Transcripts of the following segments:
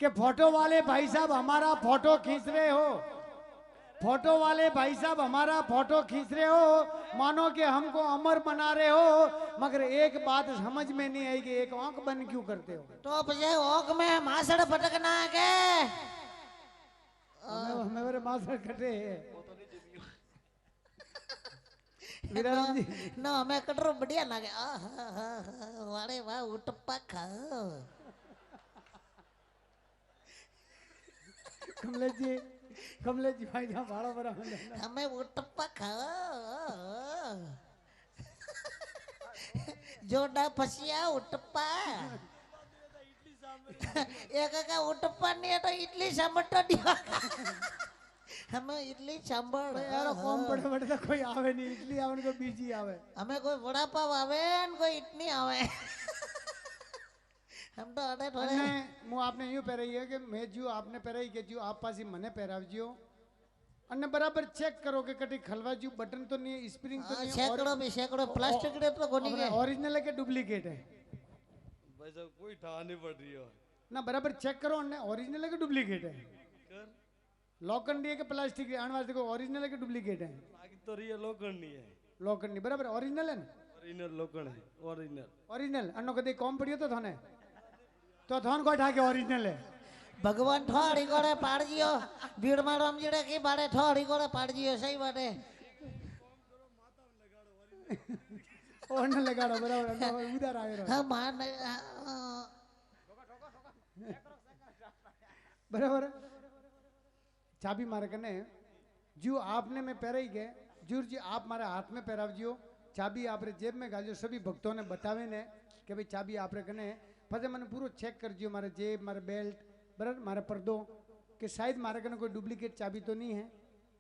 कि फोटो वाले भाई साहब हमारा फोटो खींच रहे हो, फोटो वाले भाई साहब हमारा फोटो खींच रहे हो, मानो कि हमको अमर बना रहे हो, मगर एक बात समझ में नहीं आई कि एक आंख बंद क्यों करते हो? तो પછી ઓક में मासड़ फटकना के हमें मेरे मासड़ कटे है वीराराम जी। ना हमें कटरो बढ़िया लागे वारे वाह उटप्पा खाओ कमलेश जी भाई जहाँ भाड़ा भरा हमें उटप्पा खाओ जोड़ा फसिया उटप्पा एक का उटप्पा नहीं है तो इडली सांभर तो दिया हमें इडली सांभर यार कौन बड़े बड़े तो कोई आवे नहीं, इडली आवे को बीजी आवे, हमें कोई वड़ा पाव आवे न कोई इतनी आवे हम तो अरे थोड़े मु आपने यूं પહેરાઈ है कि मैं जो आपने પહેરાઈ के जो आप पासी मने પહેરાવજો અને બરાબર ચેક કરો કે કટી ખલવાજ્યું બટન તો નહીં, સ્પ્રિંગ तो नहीं, सैकड़ों प्लास्टिक रे तो कोनी के ओरिजिनल है कि डुप्लीकेट है? भाई साहब कोई ठा नहीं पड़ रही हो ना बराबर चेक करो ने ओरिजिनल है कि डुप्लीकेट है? कर लोखंडी है कि प्लास्टिक है? आणवाज देखो ओरिजिनल है कि डुप्लीकेट है? बाकी तो रियल लोखंड नहीं है, लोखंडी बराबर ओरिजिनल है ना? ओरिजिनल लोखंड है, ओरिजिनल ओरिजिनल अन्नो कदे कॉम पड़ियो तो थाने तो थान को ठाके ओरिजिनल है भगवान ठोड़ी कोड़े पाड़ जियो भीड़ में रमजीड़े की बाड़े ठोड़ी कोड़े पाड़ जियो सही बात है ओने लगाड़ो बराबर उधर आए रहो हां मान बराबर चाबी मारे कने जो आपने में पहराई गए जूर जी आप मारे हाथ में पहरावजियो, चाबी आपरे जेब में गालियो, सभी भक्तों ने बतावे ने कि भाई चाबी आपरे कने फसे मैंने पूरा चेक कर जियो मारे जेब मारे बेल्ट बराबर मारे पर्दो कि शायद मारे कने कोई डुप्लीकेट चाबी तो नहीं है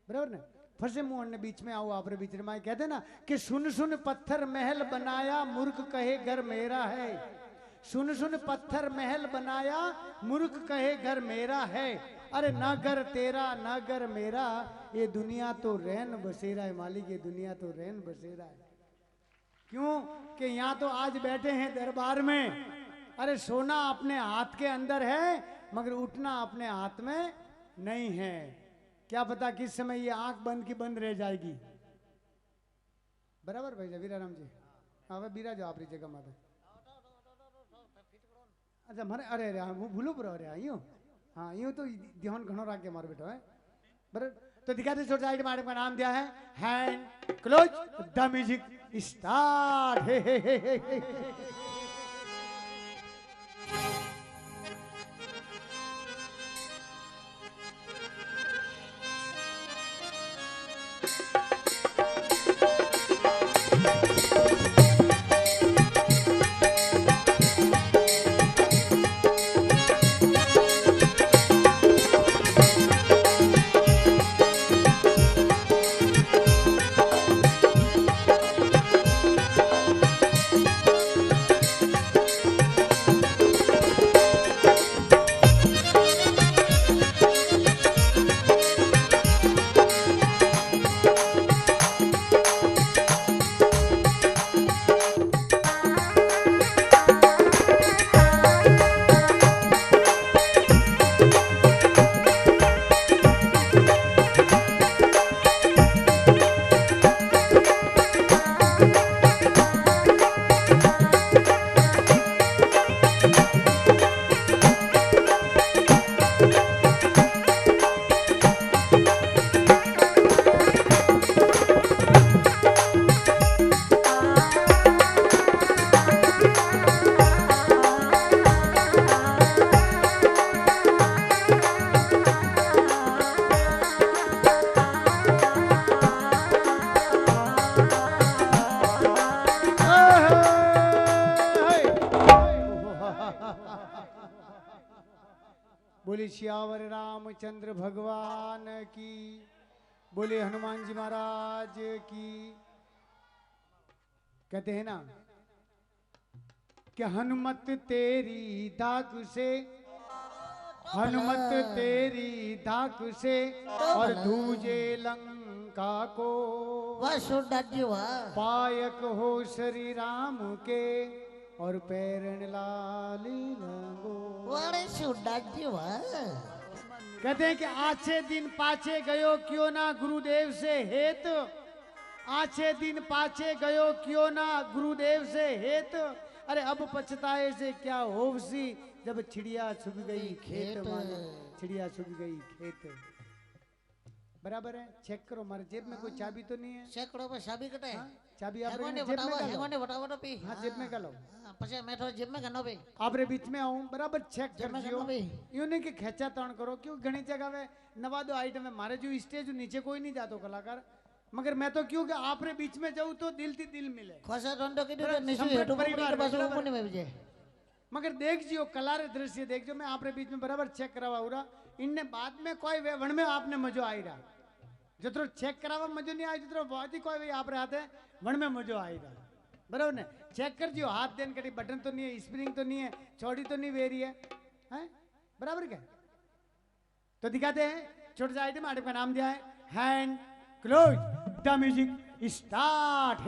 बराबर ने फसे मुंह ने बीच में आओ आपरे बीच में कहते ना कि सुन सुन पत्थर महल बनाया मूर्ख कहे घर मेरा है, सुन सुन पत्थर महल बनाया मूर्ख कहे घर मेरा है, अरे ना घर तेरा ना घर मेरा ये दुनिया तो रैन बसेरा है मालिक, ये दुनिया तो रैन बसेरा है। क्यों कि यहाँ तो आज बैठे हैं दरबार में, अरे सोना अपने हाथ के अंदर है मगर उठना अपने हाथ में नहीं है, क्या पता किस समय ये आंख बंद की बंद रह जाएगी। बराबर भाई वीराराम जी हाँ बीरा जो आप जगह माता अच्छा मारे अरे अरे वो भूलो पूरा अरे यूँ हाँ यूँ तो ध्यान घणो राख के मारो बेटो है बराबर। तो दिखाते छोटे साइड मैडम का नाम दिया है hand close the music start. बोले श्यावर रामचंद्र भगवान की, बोले हनुमान जी महाराज की। कहते हैं ना कि हनुमत तेरी धाक से, हनुमत तेरी धाक से और दूजे लंका को वाह सुंदर जी वाह पायक हो श्री राम के, और पैरण लाली लंगो। वाड़े सुडाजी वाह। कहते हैं कि आछे दिन पाछे गयो क्यों ना गुरुदेव से हेत, आछे दिन पाछे गयो क्यों ना गुरुदेव से हेत, अरे अब पछताए से क्या होवसी, जब चिड़िया छुप गई खेत मानो, चिड़िया छुप गई खेत। बराबर है, चेक करो हमारे जेब में कोई चाबी तो नहीं है। सैकड़ों में चाबी कटे। हाँ? चाबी आप हेगोने जेब में बतावा, का लो। हेगोने बतावा पी। हाँ जेब में का लो। પછી मैं तो जेब में गनो पे। आपरे बीच में आऊं बराबर चेक जेब कर में जियो। गनो पे। यूं नहीं कि खेचा ताण करो, क्यों घनी जगह में नवा दो आइटम है मारे जो स्टेज नीचे कोई नहीं जातो कलाकार, मगर मैं तो क्यों कि आपरे बीच में जाऊं तो दिल थी दिल मिले। खोसा रोंडो की बराबर, तो निशु संपर्क हेटू पकड़ी परिवार के पास बराबर। ऊपर नहीं भेजे। मगर देख जियो कलारे दृश्य देख जो, मैं आपरे बीच में बराबर चेक करावा उरा, इनने बाद में कोई वे वण में आपने मजो आई रहा, जितरो चेक करावा मजो नहीं आई, जितरो बहुत ही कोई आप रहे आते वण में मजो आई रहा। बराबर ने चेक कर जियो, हाथ देन कटी बटन तो नहीं है, स्प्रिंग तो नहीं है, चौड़ी तो नहीं वेरी है, हैं? बराबर क्या? तो दिखाते हैं छोटा सा आइटम, आइटम का नाम दिया है hand close, the music start.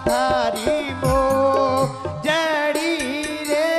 थारी मो जड़ी रे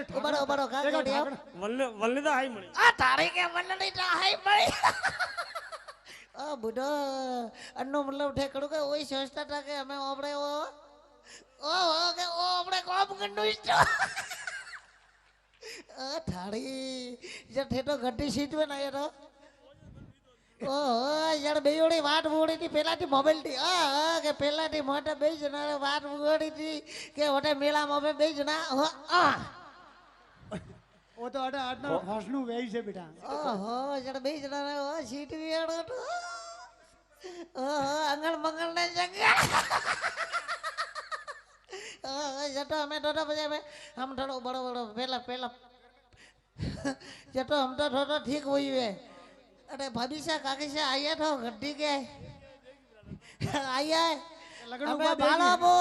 ઉભારો ઉભારો કા देखो ગોડિયો ठाकरा વલ્લે તો હાઈ મળી આ તારી કે વલ્લડી તો હાઈ મળી આ બુડો અન્નો મતલબ ઠેકડું કે ઓય સંસ્થા તા કે અમે ઓબડે ઓ કે ઓબડે કોમ કરનું ઇસ્તો આ થાળી જે ઠેટો ગड्डी સીટ વે ના યાર ઓ યાર બેયોડી વાટ બોડી થી પેલાથી મોબાઈલ થી કે પેલાથી મોટે બે જણા વાટ બોડી થી કે ઓટે મેળામાં બે જણા वो तो अड़ा अड़ा हंसनु वही से बेटा ઓહો જણ બે જણા સીટ વેડો તો અંગણ મંગળ ને જંગલ જતો અમે તો પછી અમે हम थोड़ा बड़ो बड़ो पहला पहला जतो हम तो थोड़ा ठीक हुई है अरे भाभी से काकी से आया था गड्डी के आया है लगन हमें बाला बो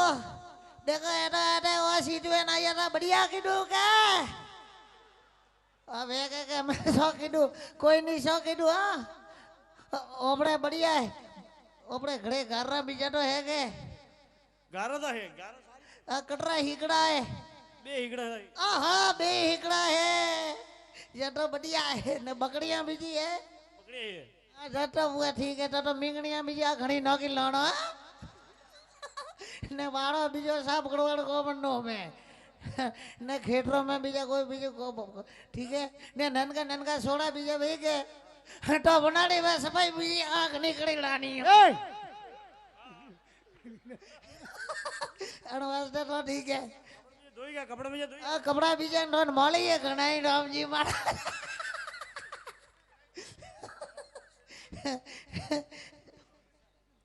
देखो एटा वो सीट में आया था बढ़िया कीधु के હવે કે અમે શો કીધું કોઈ નહીં શો કીધું હા ઓપડે બઢિયા હે ઓપડે ઘરે ગારા બીજા તો હે કે ગારો તો હે ગારો આ કટરા હીકડા હે બે હીકડા થાય આહા બે હીકડા હે ये तो बढ़िया है ने बकरियां बीजी है પકડી હે जतो हुआ ठीक है तो मींगणियां बीजी आ घणी नौकी लाणो ने वाड़ो बीजो साफ गड़वाड़ गोबन नो में ने खेतरों में बीजा कोई बीजो को ठीक है ने ननका ननका सोडा बीजा भाई के तो बनाड़ी में सफाई बीजी आंख निकली लानी ए अनवास्ते तो ठीक है ધોઈ ગયા કપડા બીજા ધોઈ आ कपड़ा बीजा नोन मोली है घणाई राम जी मारा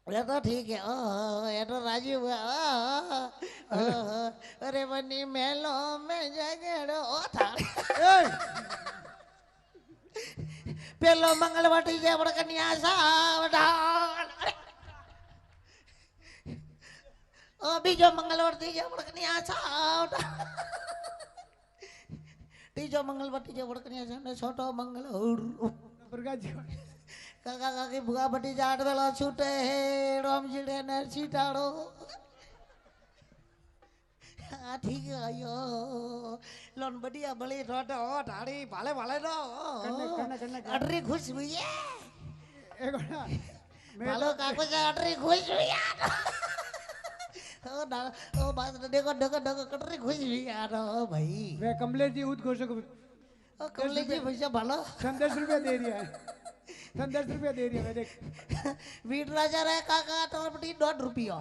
ये तो ठीक है ओह ये तो राजी हुआ ओह अरे बनी मेलो में जगड़ो ओ था ए पेलो मंगलवटी जे बड़ कन्या सावडा ओ बीजो मंगलवटी जे बड़ कन्या सावडा तीजो मंगलवटी जे बड़ कन्या सावडा छोटो मंगल प्रकाश जी काका काकी भुगा भटी जाट वेला छूटे हे राम जी ने सीताड़ो हाँ ठीक है अयो लोन बढ़िया बड़ी रोट ओ ढाड़ी भाले भाले रो करना अटरी खुश हुई है एक ना भालो काको से अटरी खुश हुई है ओ बात देखो देखो देखो कटरी खुश हुई यार ओ भाई वे कमलेश जी उद घोषक ओ कमलेश जी भैया भालो 10 रुपया दे रही है 10 रुपया दे रही है देख वीट राजा रे काका तरपटी 1.5 रुपया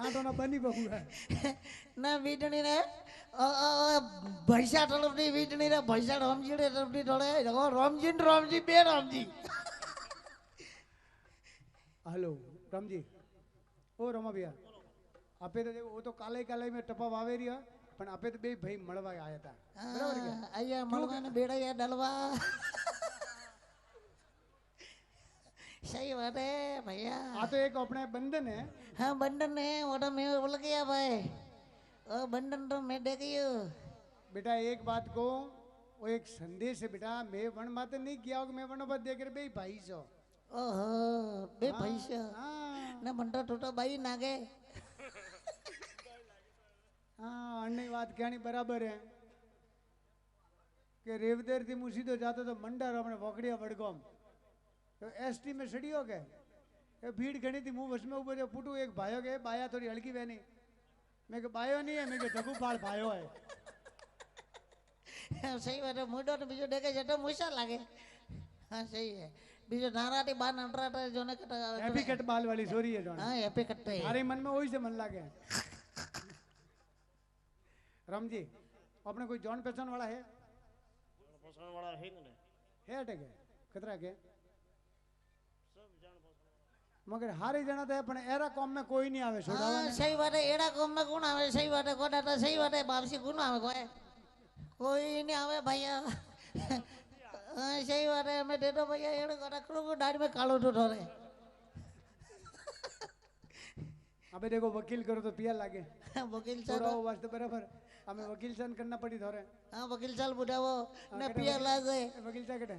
आटो ना बनी बहू है ना वीटनी रे भैसा तरफनी वीटनी रे भैसा रामजी रे तरफनी थोड़े रामजी बे रामजी हेलो राम जी ओ रमा भैया आपे तो देखो वो तो काले में टपा वावे रही है पण आपे तो बे भाई मळवा आया था बराबर क्या आया मलवा ने बेड़ा या डलवा सही बात है भैया आ तो एक अपने बंधन है हाँ बंधन है वो तो मैं बोल गया भाई ओ बंधन तो मैं दे गई बेटा एक बात को वो एक संदेश है बेटा मैं वन बात नहीं किया होगा मैं वन बात देकर बे भाई सो ओहो बे पैसा हाँ ना बंटा टोटा भाई नागे हाँ अन्य बात कहनी बराबर है कि रेवदेर थी मुसी तो जाता तो मंडर अपने वकड़िया वड़गोम तो एसटी में सड़ी हो गए भीड़ घनी थी मुंह बस में ऊपर जो पुटू एक भायो गए बाया थोड़ी हल्की बहनी मैं के बायो नहीं है मैं के जगू पाल भायो है सही बात है मुंडो ने बीजो देखे जटो मुसा लागे हाँ सही है बीजो नाराटी बान अंतराटा जो ने कटा हैप्पी कट बाल वाली सोरी है जो हाँ हैप्पी कट्टे हमारे मन में वही से मन लागे राम जी अपने कोई जॉन पहचान वाला है પસંદ વાળા હે ને है अटक है कितना के मगर हारे जना तो है पण एरा कॉम में कोई नहीं आवे छोड़ावा हाँ सही बात है एड़ा कम में कौन आवे सही बात है कोटा तो सही बात है बापसी कौन आवे कोई नहीं आवे भैया हाँ सही बात है मैं दे दो भैया एड़ा कोटा करो दाढ़ी में कालो तो थोड़े अबे देखो वकील करो तो पिया लागे वकील थोड़ा साहब वो वास्ते बराबर हमें वकील सन करना पड़ी थोड़े हाँ वकील साहब बुढ़ावो ने पिया लागे वकील सा कटे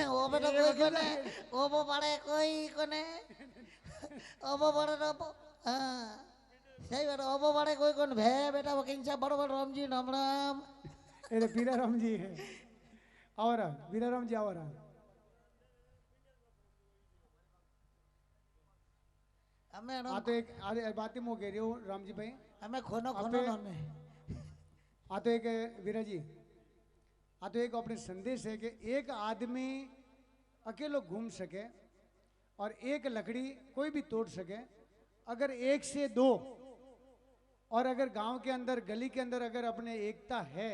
वो बेटा कोई कोने वो पड़े कोई कोने वो पड़े तो हाँ सही बात ओबो बड़े कोई कोन भे बेटा वो किंचा बड़ो राम जी राम राम ये बीराराम जी है और बीराराम जी और हमें आ तो एक अरे बात ही मुँह कह रही हूँ राम जी भाई हमें खोनो आप खोनो पे- नोने आ तो एक वीरा जी आ तो एक अपने संदेश है कि एक आदमी अकेलो घूम सके और एक लकड़ी कोई भी तोड़ सके अगर एक से दो और अगर गांव के अंदर गली के अंदर अगर अपने एकता है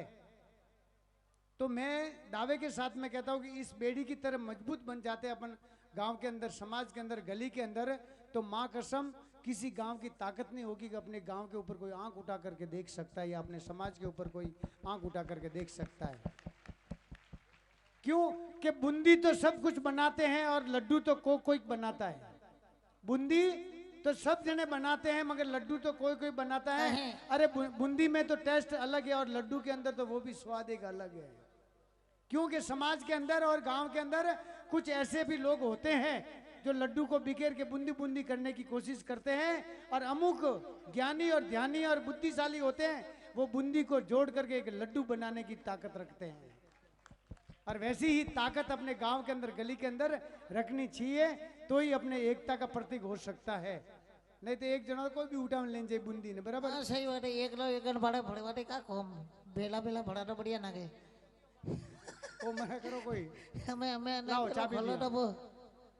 तो मैं दावे के साथ में कहता हूं कि इस बेड़ी की तरह मजबूत बन जाते हैं अपन गांव के अंदर समाज के अंदर गली के अंदर तो माँ कसम किसी गांव की ताकत नहीं होगी कि अपने गांव के ऊपर कोई आंख उठा करके देख सकता है या अपने समाज के ऊपर कोई आंख उठा करके देख सकता है क्यों कि बूंदी तो सब कुछ बनाते हैं और लड्डू तो कोई बनाता है बूंदी तो सब जने बनाते हैं मगर लड्डू तो कोई बनाता है अरे बूंदी में तो टेस्ट अलग है और लड्डू के अंदर तो वो भी स्वाद एक अलग है क्योंकि समाज के अंदर और गांव के अंदर कुछ ऐसे भी लोग होते हैं जो लड्डू को बिखेर के बूंदी बूंदी करने की कोशिश करते हैं और अमुक ज्ञानी और ध्यानी और बुद्धिशाली होते हैं वो बूंदी को जोड़ करके एक लड्डू बनाने की ताकत रखते हैं और वैसी ही ताकत अपने गांव के अंदर गली के अंदर रखनी चाहिए तो ही अपने एकता का प्रतीक हो सकता है नहीं तो एक जना कोई भी उठा लें जाए बूंदी ने बराबर हाँ सही बात है एक लो एक बड़े बड़े बाटे का कोम बेला बेला बड़ा तो बढ़िया ना गए ओ मना करो कोई हमें हमें लाओ, चाबी खोलो लिया। तो वो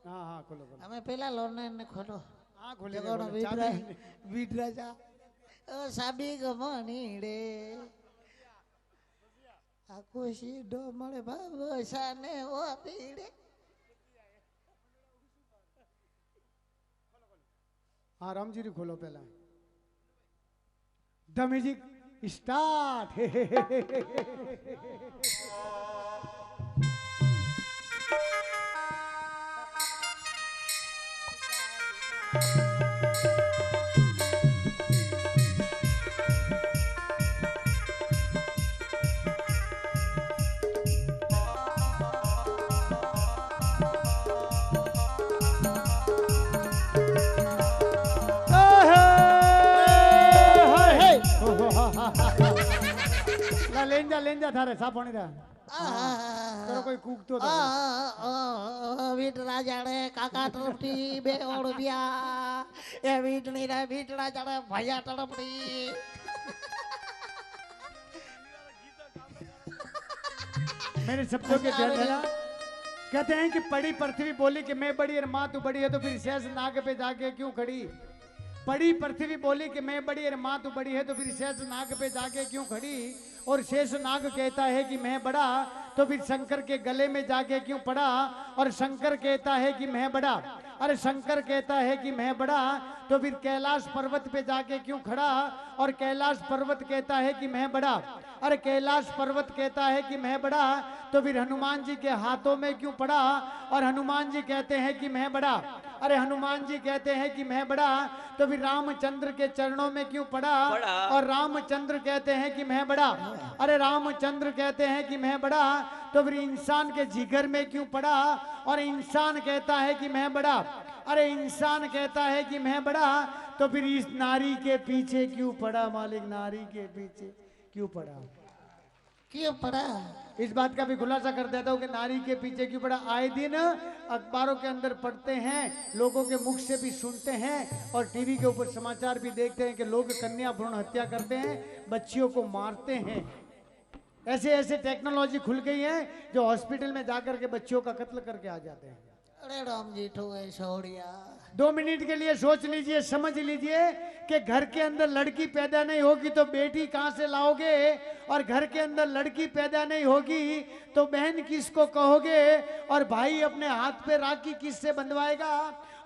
हाँ हाँ खोलो खोलो हमें पहला लोन ने खोलो हाँ खोले देखो ना खोले, बीट राजा ओ साबी गमनी रे आकुशी डो मळे बाबा साने ओ पीड़े हाँ राम जी खोलो पहला द म्यूजिक स्टार्ट लेंजा थारे सा पानी रा करो कोई कूकतो तो वीट राजाड़े काका तड़पटी बे ओड़बिया ए वीटनी रे वीट राजाड़े भैया तड़पटी मेरे शब्दों के ध्यान देना कहते हैं कि पड़ी पृथ्वी बोली कि मैं बड़ी और माँ तू बड़ी है तो फिर शेष नाग पे जाके क्यों खड़ी पड़ी पृथ्वी बोली कि मैं बड़ी और माँ तू बड़ी है तो फिर शेष नाग पे जाके क्यों खड़ी और शेष नाग कहता है कि मैं बड़ा तो फिर शंकर के गले में जाके क्यों पड़ा और शंकर कहता है कि मैं बड़ा अरे शंकर कहता है कि मैं बड़ा तो फिर कैलाश पर्वत पे जाके क्यों खड़ा और कैलाश पर्वत कहता है कि मैं बड़ा अरे कैलाश पर्वत कहता है कि मैं बड़ा तो फिर हनुमान जी के हाथों में क्यों पड़ा और हनुमान जी कहते हैं कि मैं बड़ा अरे हनुमान जी कहते हैं कि मैं बड़ा तो फिर रामचंद्र के चरणों में क्यों पड़ा और रामचंद्र कहते हैं कि मैं बड़ा अरे रामचंद्र कहते हैं कि मैं बड़ा तो फिर इंसान के जिगर में क्यों पड़ा और इंसान कहता है कि मैं बड़ा अरे इंसान कहता है कि मैं बड़ा तो फिर इस नारी के पीछे क्यों पड़ा मालिक नारी के पीछे क्यों पड़ा क्यों पड़ा इस बात का भी खुलासा कर देता हूँ कि नारी के पीछे क्यों पड़ा आए दिन अखबारों के अंदर पढ़ते हैं लोगों के मुख से भी सुनते हैं और टीवी के ऊपर समाचार भी देखते हैं कि लोग कन्या भ्रूण हत्या करते हैं बच्चियों को मारते हैं ऐसे ऐसे टेक्नोलॉजी खुल गई है जो हॉस्पिटल में जाकर के बच्चियों का कत्ल करके आ जाते हैं अरे राम जी ठो है छोड़िया 2 मिनट के लिए सोच लीजिए समझ लीजिए कि घर के अंदर लड़की पैदा नहीं होगी तो बेटी कहां से लाओगे और घर के अंदर लड़की पैदा नहीं होगी तो बहन किसको कहोगे और भाई अपने हाथ पे राखी किससे बंधवाएगा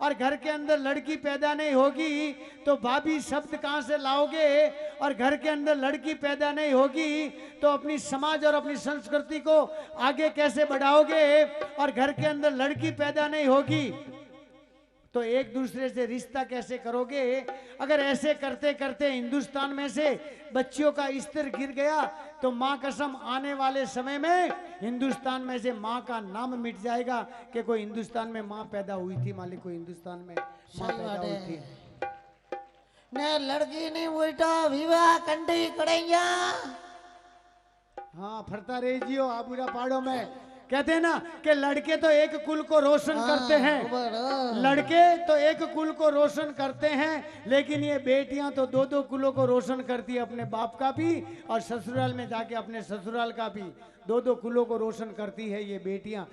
और घर के अंदर लड़की पैदा नहीं होगी तो भाभी शब्द कहां से लाओगे और घर के अंदर लड़की पैदा नहीं होगी तो अपनी समाज और अपनी संस्कृति को आगे कैसे बढ़ाओगे और घर के अंदर लड़की पैदा नहीं होगी तो एक दूसरे से रिश्ता कैसे करोगे अगर ऐसे करते करते हिंदुस्तान में से बच्चियों का स्तर गिर गया तो माँ कसम आने वाले समय में हिंदुस्तान में से माँ का नाम मिट जाएगा कि कोई हिंदुस्तान में माँ पैदा हुई थी मालिक कोई हिंदुस्तान में माँ पैदा हुई थी ने लड़की नहीं बेटा विवाह कंडी करेंगे हाँ फरता रही जियो आबूरा पहाड़ों में कहते हैं ना कि लड़के तो एक कुल को रोशन करते हैं, लड़के तो एक कुल को रोशन करते हैं, लेकिन ये बेटियां तो दो दो कुलों को रोशन करती है, अपने बाप का भी और ससुराल में जाके अपने ससुराल का भी, दो दो कुलों को रोशन करती है ये बेटियां।